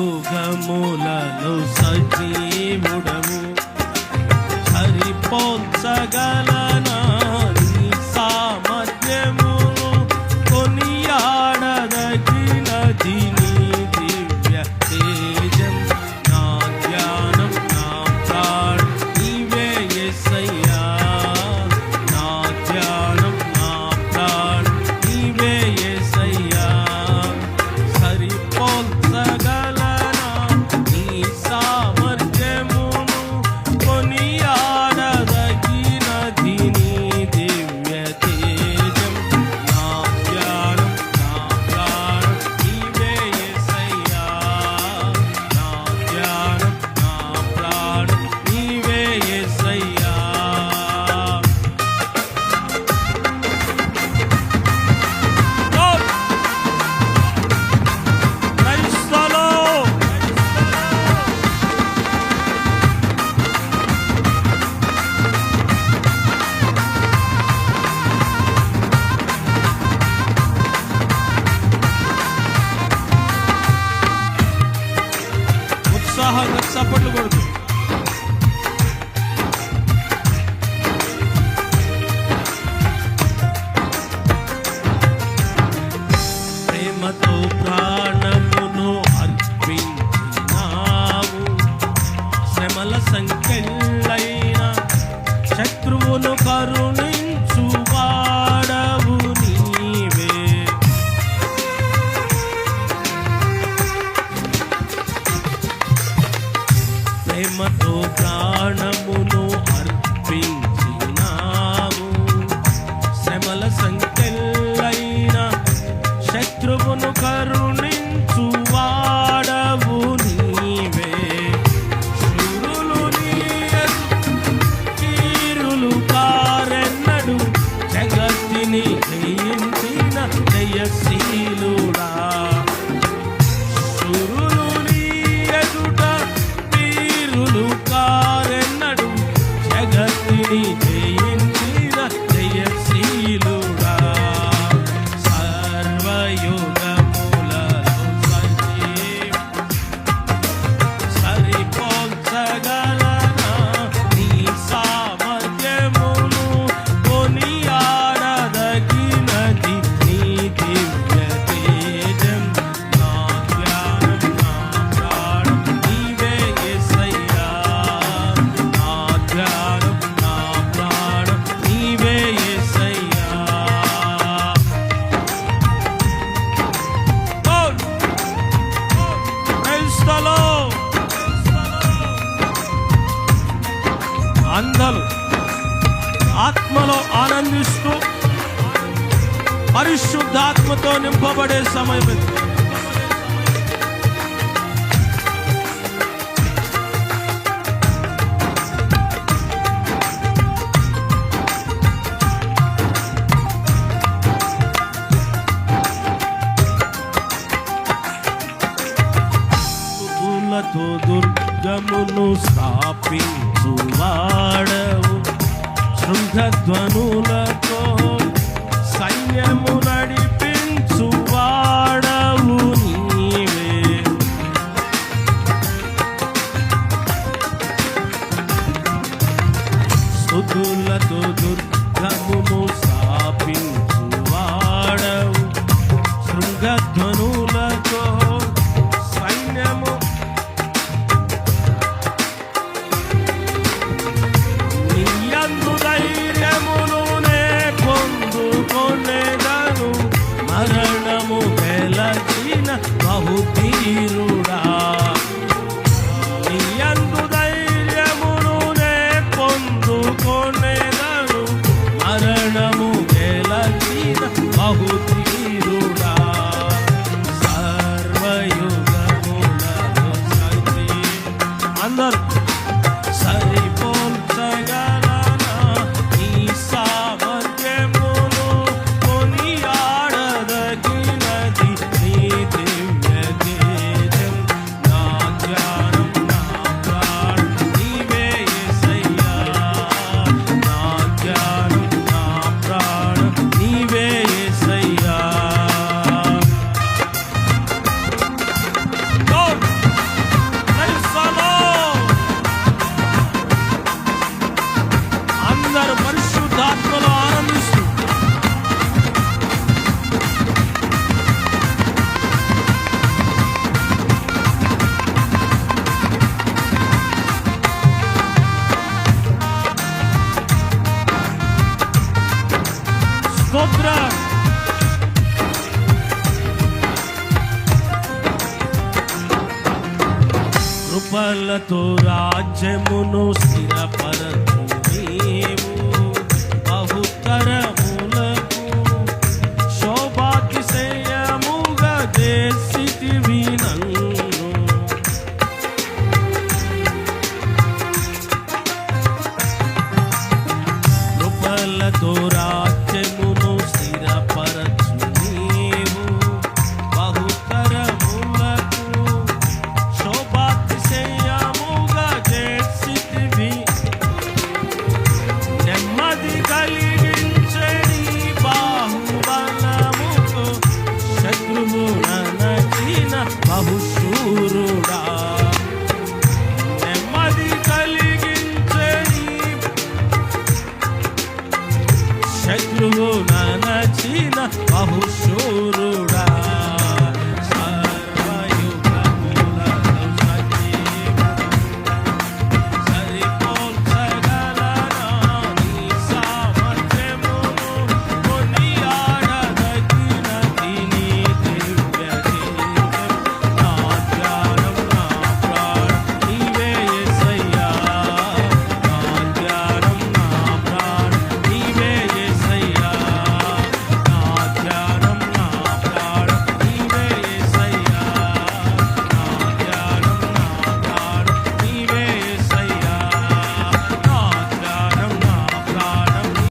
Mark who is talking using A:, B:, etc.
A: సర్వయుగములలో సజీవుడము సరిపోల్చగలనా నీ సామర్థ్యమును కొనియాడదగినది నీ దివ్య తేజం నా ధ్యానం నా ప్రాణం నీవే యేసయ్యా నా ధ్యానం నా ప్రాణం నీవే యేసయ్యా సరిపోల్చగలనా నీ సామర్థ్యమును కొనియాడదగినది నీ దివ్య తేజం నా ధ్యానం నా ప్రాణం నీవే యేసయ్యా నా ధ్యానం నా ప్రాణం నీవే యేసయ్యా క్రైస్తలో ఉత్సాహంగా చప్పట్లు కొడుతూ ప్రేమతో ప్రాణమును అర్పించినావు శ్రమల సంఖ్యలైన శత్రువును కరుణించు వాడవు నీవే ప్రేమతో ప్రాణమును అర్పించినావు శ్రమల సంఖ్యలైన శత్రువును కరుణించు వాడవు నీవే శూరులు నీ తీరులు కారెన్నడు జగత్తిని జయించిన జయశీలుడా శూరులు నీ ఎదుట తీరులు కారెన్నడు జగత్తిని జయించిన జయశీలుడా సర్వయుగములలో సరిపోల్చగలనా నీ సామర్థ్యమును కొనియాడదగినది నీ దివ్య తేజం నా ధ్యానం నా ప్రాణం నీవే యేసయ్యా నా ధ్యానం నా ప్రాణం నీవే యేసయ్యా క్రైస్తలో అందరూ ఆత్మలో ఆనందిస్తూ పరిశుద్ధాత్మతో నింపబడే సమయం ఇది. స్తుతులతో దుర్గమును స్థాపించు వాడవు శృంగధ్వనులతో సైన్యము నడిపించు వాడవు నీవే స్తుతులతో దుర్గమును స్థాపించు వాడవు శృంగధ్వనులతో సైన్యము నీయందు ధైర్యమును నే పొందుకొనేదను మరణము గెలచిన బహుధీరుడా నీయందు ధైర్యమును నే పొందుకొనేదను మరణము గెలచిన బహుధీరుడా సర్వయుగములలో అందరూ సరిపోల్చగలనా నీ సామర్థ్యమును కొనియాడదగినది నీ దివ్య తేజం నా ధ్యానం నా ప్రాణం నీవే యేసయ్యా నా ధ్యానం నా ప్రాణం నీవే యేసయ్యా కృపలతో రాజ్యమును స్థిరపరచు నీవు బహుతర